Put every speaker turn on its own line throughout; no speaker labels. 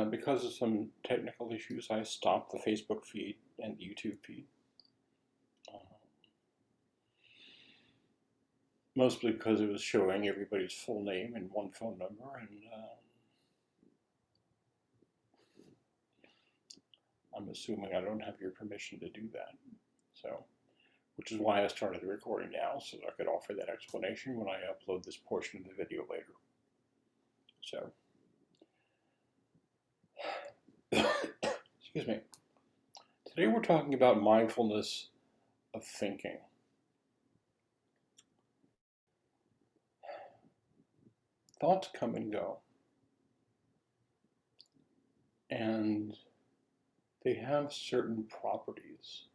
Because of some technical issues, I stopped the Facebook feed and the YouTube feed. Mostly because it was showing everybody's full name and one phone number, and I'm assuming I don't have your permission to do that. So, which is why I started the recording now, so that I could offer that explanation when I upload this portion of the video later. So, excuse me. Today we're talking about mindfulness of thinking. Thoughts come and go, and they have certain properties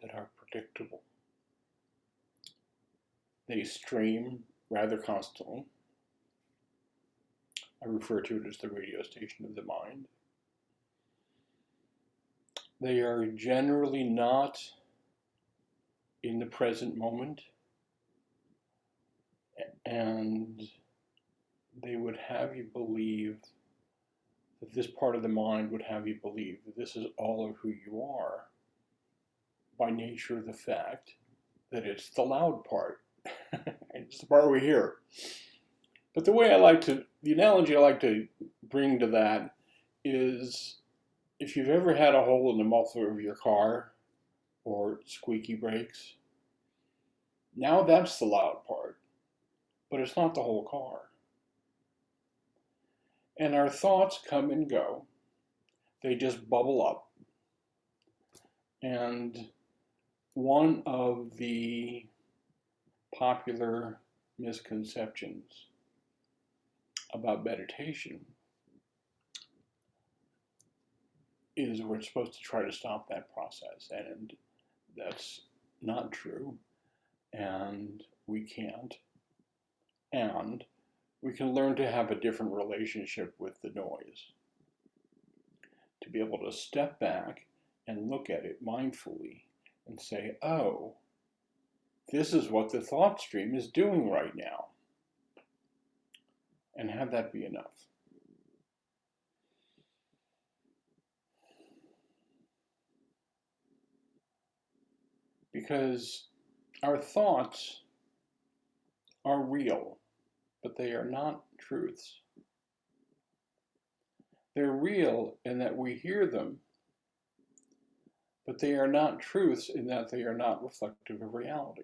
that are predictable. They stream rather constantly. I refer to it as the radio station of the mind. They are generally not in the present moment, and they would have you believe that this part of the mind would have you believe that this is all of who you are by nature of the fact that it's the loud part. It's the part we hear. But the analogy I like to bring to that is if you've ever had a hole in the muffler of your car or squeaky brakes, now that's the loud part, but it's not the whole car. And our thoughts come and go. They just bubble up. And one of the popular misconceptions about meditation is we're supposed to try to stop that process, and that's not true, and we can't. And we can learn to have a different relationship with the noise, to be able to step back and look at it mindfully and say, oh, this is what the thought stream is doing right now, and have that be enough. Because our thoughts are real, but they are not truths. They're real in that we hear them, but they are not truths in that they are not reflective of reality.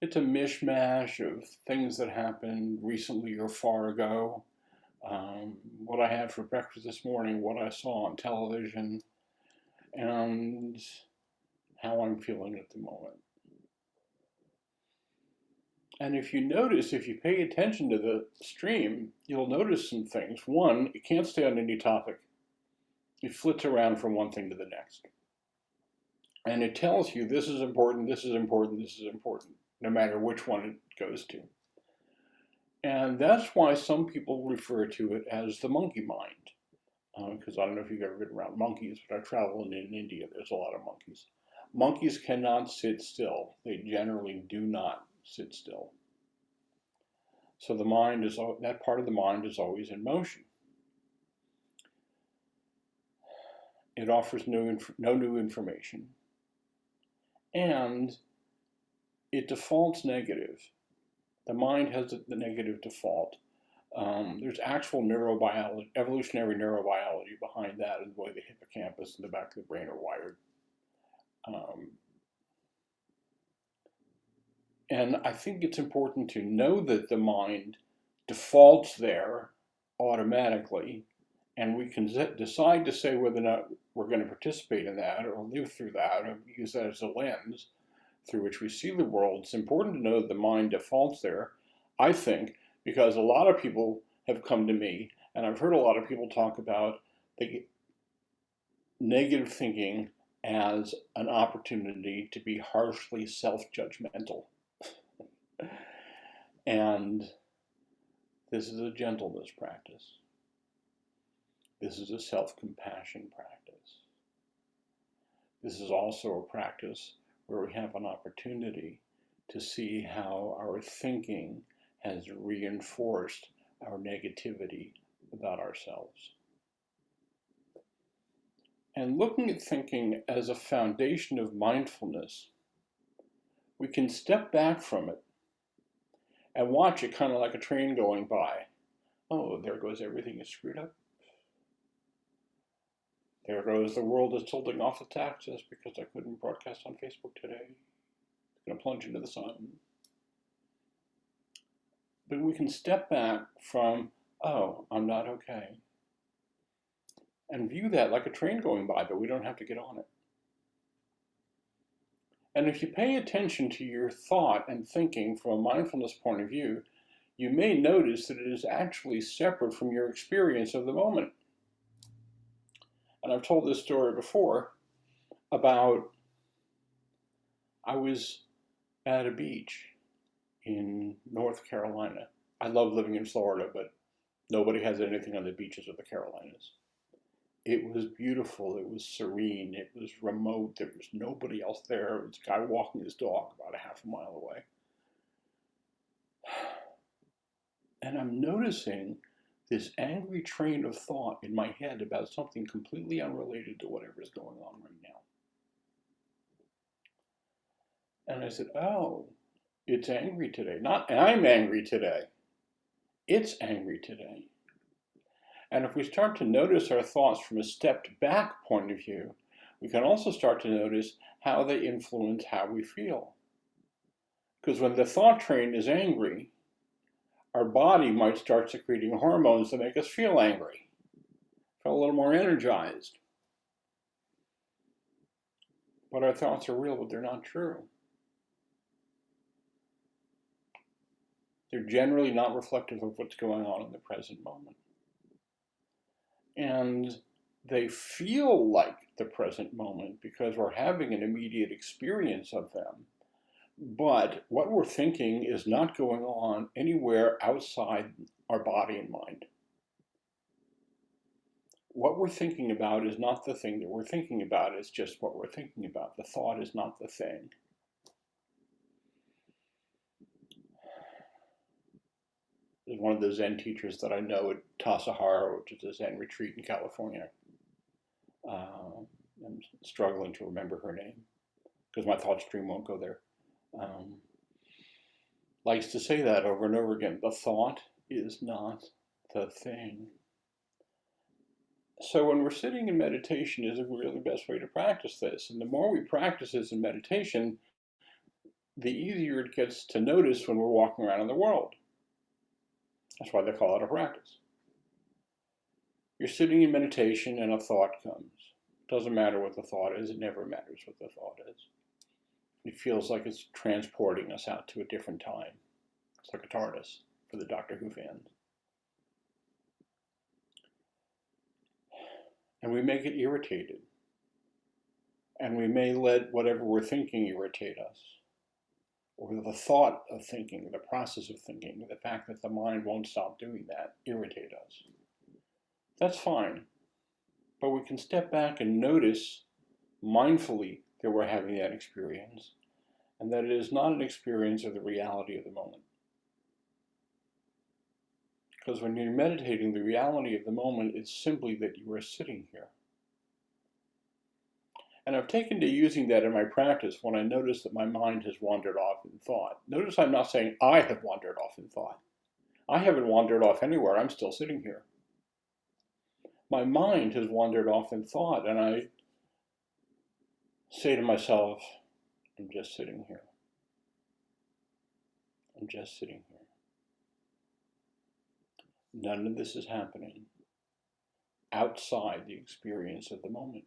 It's a mishmash of things that happened recently or far ago, what I had for breakfast this morning, what I saw on television, and how I'm feeling at the moment. And if you pay attention to the stream, you'll notice some things. One, it can't stay on any topic. It flits around from one thing to the next. And it tells you this is important, this is important, this is important, no matter which one it goes to. And that's why some people refer to it as the monkey mind. Because I don't know if you've ever been around monkeys, but I travel in India, there's a lot of monkeys. Monkeys cannot sit still. They generally do not sit still. So that part of the mind is always in motion. It offers no new information. And it defaults negative. The mind has the negative default. There's actual evolutionary neurobiology behind that, and the way the hippocampus and the back of the brain are wired. And I think it's important to know that the mind defaults there automatically, and we can decide to say whether or not we're going to participate in that or live through that or use that as a lens through which we see the world. It's important to know that the mind defaults there, I think, because a lot of people have come to me, and I've heard a lot of people talk about the negative thinking as an opportunity to be harshly self-judgmental. And this is a gentleness practice. This is a self-compassion practice. This is also a practice where we have an opportunity to see how our thinking has reinforced our negativity about ourselves. And looking at thinking as a foundation of mindfulness, we can step back from it and watch it kind of like a train going by. Oh, there goes everything is screwed up. There goes the world is tilting off the taxes because I couldn't broadcast on Facebook today. It's going to plunge into the sun. But we can step back from, oh, I'm not okay, and view that like a train going by, but we don't have to get on it. And if you pay attention to your thought and thinking from a mindfulness point of view, you may notice that it is actually separate from your experience of the moment. And I've told this story before about I was at a beach in North Carolina. I love living in Florida, but nobody has anything on the beaches of the Carolinas. It was beautiful, it was serene, it was remote, there was nobody else there. There was a guy walking his dog about a half a mile away. And I'm noticing this angry train of thought in my head about something completely unrelated to whatever is going on right now. And I said, oh, it's angry today. Not I'm angry today. It's angry today. And if we start to notice our thoughts from a stepped back point of view, we can also start to notice how they influence how we feel. Because when the thought train is angry, our body might start secreting hormones that make us feel angry, feel a little more energized. But our thoughts are real, but they're not true. They're generally not reflective of what's going on in the present moment. And they feel like the present moment because we're having an immediate experience of them. But what we're thinking is not going on anywhere outside our body and mind. What we're thinking about is not the thing that we're thinking about, it's just what we're thinking about. The thought is not the thing. There's one of the Zen teachers that I know at Tassajara, which is a Zen retreat in California. I'm struggling to remember her name because my thought stream won't go there. Likes to say that over and over again. The thought is not the thing. So when we're sitting in meditation is a really best way to practice this. And the more we practice this in meditation, the easier it gets to notice when we're walking around in the world. That's why they call it a practice. You're sitting in meditation and a thought comes. Doesn't matter what the thought is. It never matters what the thought is. It feels like it's transporting us out to a different time. It's like a TARDIS for the Doctor Who fans. And we may get irritated. And we may let whatever we're thinking irritate us. Or the thought of thinking, the process of thinking, the fact that the mind won't stop doing that, irritate us. That's fine. But we can step back and notice mindfully that we're having that experience and that it is not an experience of the reality of the moment. Because when you're meditating, the reality of the moment is simply that you are sitting here. And I've taken to using that in my practice when I notice that my mind has wandered off in thought. Notice I'm not saying I have wandered off in thought. I haven't wandered off anywhere. I'm still sitting here. My mind has wandered off in thought, and I say to myself, I'm just sitting here. I'm just sitting here. None of this is happening outside the experience of the moment.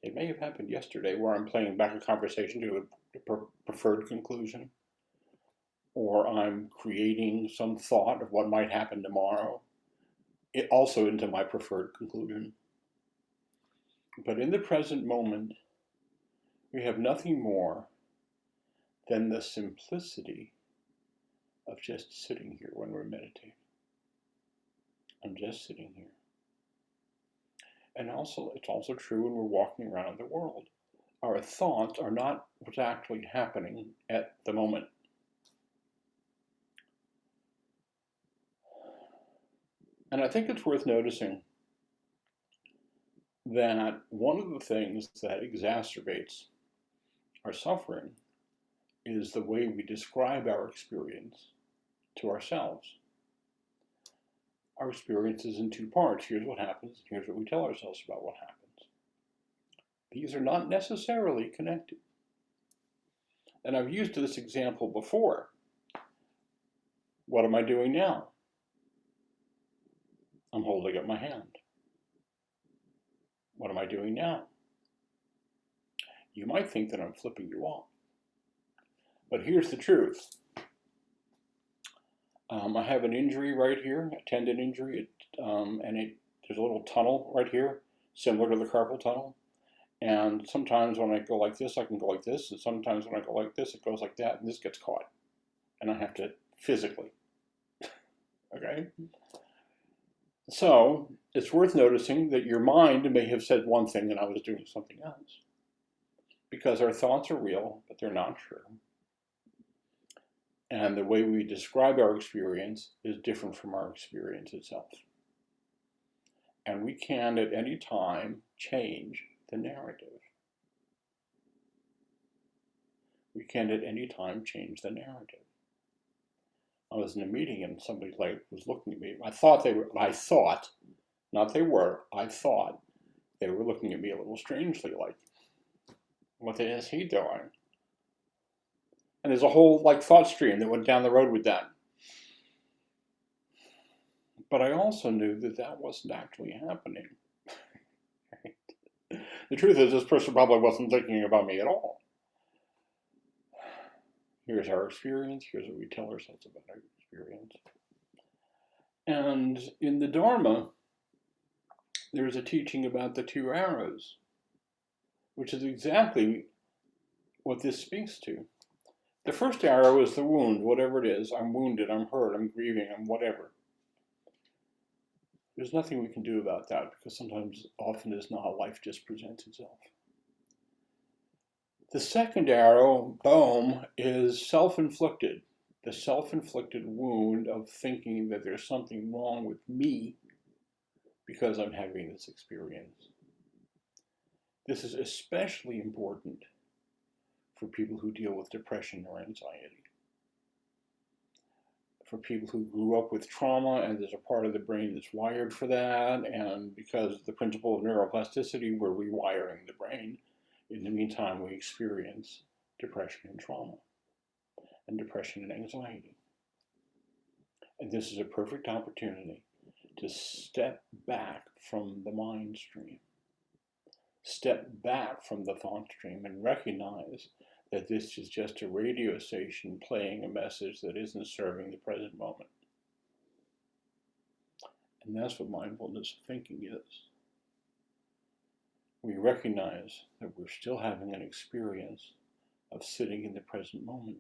It may have happened yesterday where I'm playing back a conversation to a preferred conclusion, or I'm creating some thought of what might happen tomorrow, it also into my preferred conclusion. But in the present moment, we have nothing more than the simplicity of just sitting here when we're meditating. I'm just sitting here. And also, it's also true when we're walking around the world. Our thoughts are not what's actually happening at the moment. And I think it's worth noticing that one of the things that exacerbates our suffering is the way we describe our experience to ourselves. Our experience is in two parts. Here's what happens, and here's what we tell ourselves about what happens. These are not necessarily connected. And I've used this example before. What am I doing now? I'm holding up my hand. What am I doing now? You might think that I'm flipping you off. But here's the truth. I have an injury right here, a tendon injury, and there's a little tunnel right here, similar to the carpal tunnel. And sometimes when I go like this, I can go like this. And sometimes when I go like this, it goes like that, and this gets caught. And I have to physically. Okay? So it's worth noticing that your mind may have said one thing and I was doing something else. Because our thoughts are real, but they're not true. And the way we describe our experience is different from our experience itself. And we can at any time change the narrative. We can at any time change the narrative. I was in a meeting and somebody was looking at me. I thought, not they were, I thought they were looking at me a little strangely, like, what is he doing? And there's a whole thought stream that went down the road with that. But I also knew that that wasn't actually happening. The truth is, this person probably wasn't thinking about me at all. Here's our experience. Here's what we tell ourselves about our experience. And in the Dharma, there's a teaching about the two arrows, which is exactly what this speaks to. The first arrow is the wound, whatever it is. I'm wounded, I'm hurt, I'm grieving, I'm whatever. There's nothing we can do about that because often is not how life just presents itself. The second arrow, boom, is self-inflicted. The self-inflicted wound of thinking that there's something wrong with me because I'm having this experience. This is especially important for people who deal with depression or anxiety. For people who grew up with trauma and there's a part of the brain that's wired for that, and because of the principle of neuroplasticity, we're rewiring the brain. In the meantime, we experience depression and trauma, and depression and anxiety. And this is a perfect opportunity to step back from the mind stream, step back from the thought stream, and recognize that this is just a radio station playing a message that isn't serving the present moment. And that's what mindfulness of thinking is. We recognize that we're still having an experience of sitting in the present moment.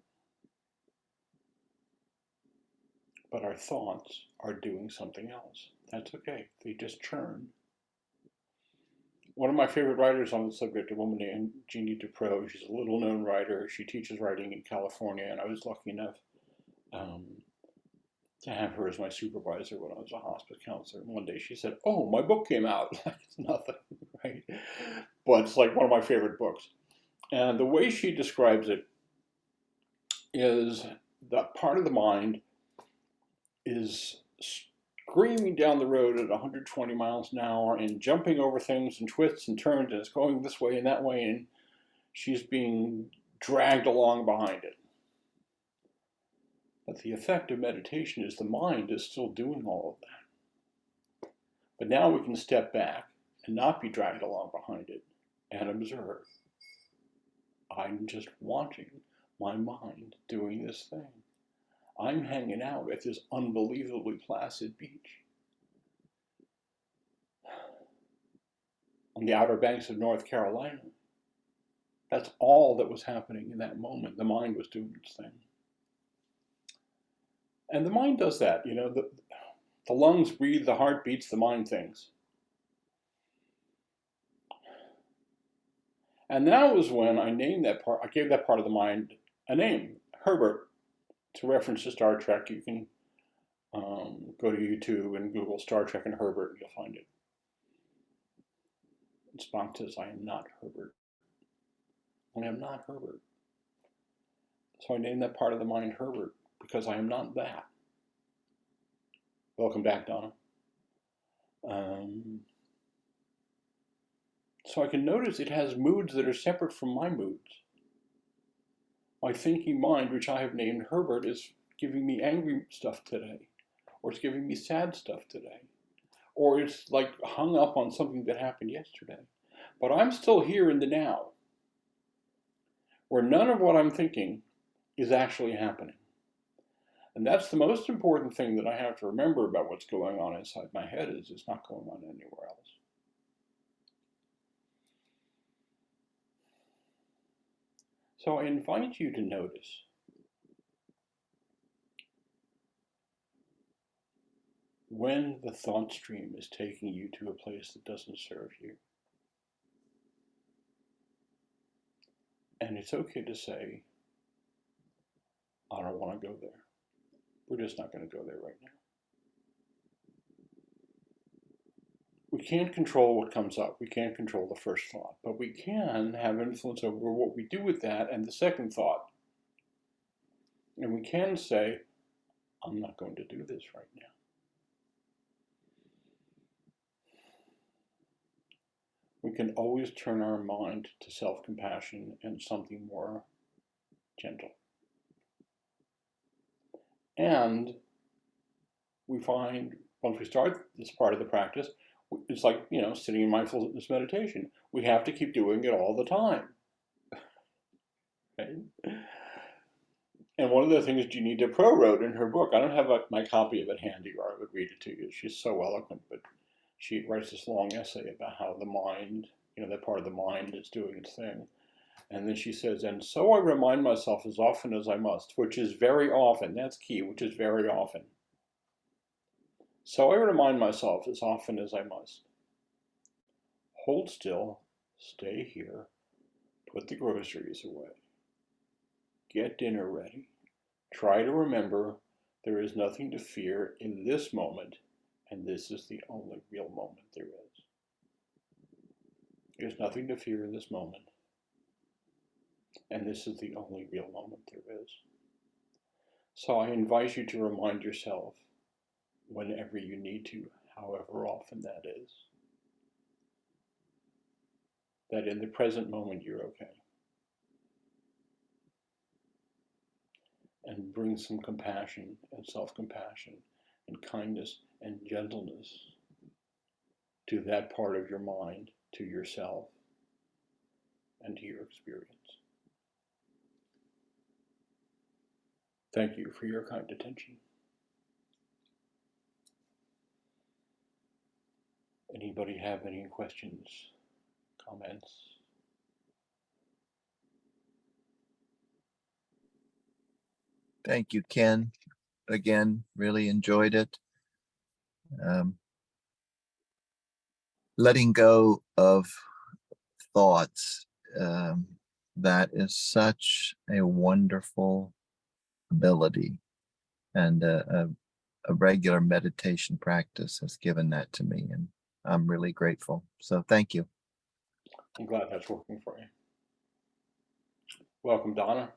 But our thoughts are doing something else. That's okay. They just churn. One of my favorite writers on the subject, a woman named Jeannie Dupro, she's a little-known writer. She teaches writing in California, and I was lucky enough to have her as my supervisor when I was a hospice counselor. And one day she said, "Oh, my book came out." It's nothing, right? But it's like one of my favorite books. And the way she describes it is that part of the mind is screaming down the road at 120 miles an hour and jumping over things and twists and turns, and it's going this way and that way, and she's being dragged along behind it. But the effect of meditation is the mind is still doing all of that. But now we can step back and not be dragged along behind it and observe. I'm just watching my mind doing this thing. I'm hanging out at this unbelievably placid beach on the Outer Banks of North Carolina. That's all that was happening in that moment. The mind was doing its thing. And the mind does that. The lungs breathe, the heart beats, the mind thinks. And that was when I named that part, I gave that part of the mind a name, Herbert. It's a reference to Star Trek. You can Go to YouTube and Google Star Trek and Herbert, and you'll find it. And Spock says, I am not Herbert. I am not Herbert. So I named that part of the mind Herbert, because I am not that. Welcome back, Donna. So I can notice it has moods that are separate from my moods. My thinking mind, which I have named Herbert, is giving me angry stuff today, or it's giving me sad stuff today, or it's like hung up on something that happened yesterday. But I'm still here in the now, where none of what I'm thinking is actually happening. And that's the most important thing that I have to remember about what's going on inside my head, is it's not going on anywhere else. So I invite you to notice when the thought stream is taking you to a place that doesn't serve you. And it's okay to say, I don't want to go there. We're just not going to go there right now. We can't control what comes up. We can't control the first thought, but we can have influence over what we do with that and the second thought. And we can say, I'm not going to do this right now. We can always turn our mind to self-compassion and something more gentle. And we find, once we start this part of the practice, it's like, sitting in mindfulness meditation. We have to keep doing it all the time. Right? And one of the things Janita Pro wrote in her book, I don't have my copy of it handy, or I would read it to you. She's so eloquent, but she writes this long essay about how the mind, that part of the mind is doing its thing. And then she says, and so I remind myself as often as I must, which is very often, that's key, which is very often. So I remind myself as often as I must. Hold still, stay here, put the groceries away, get dinner ready. Try to remember there is nothing to fear in this moment, and this is the only real moment there is. There's nothing to fear in this moment, and this is the only real moment there is. So I invite you to remind yourself whenever you need to, however often that is, that in the present moment you're okay. And bring some compassion and self-compassion and kindness and gentleness to that part of your mind, to yourself, and to your experience. Thank you for your kind attention. Anybody have any questions, comments?
Thank you, Ken. Again, really enjoyed it. Letting go of thoughts, that is such a wonderful ability, and a regular meditation practice has given that to me, and I'm really grateful. So thank you.
I'm glad that's working for you. Welcome, Donna.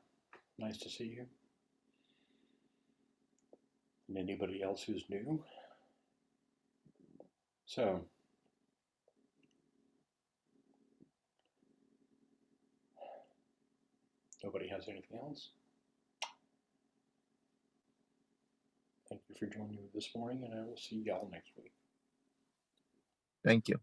Nice to see you. And anybody else who's new? So, nobody has anything else? Thank you for joining me this morning, and I will see y'all next week.
Thank you.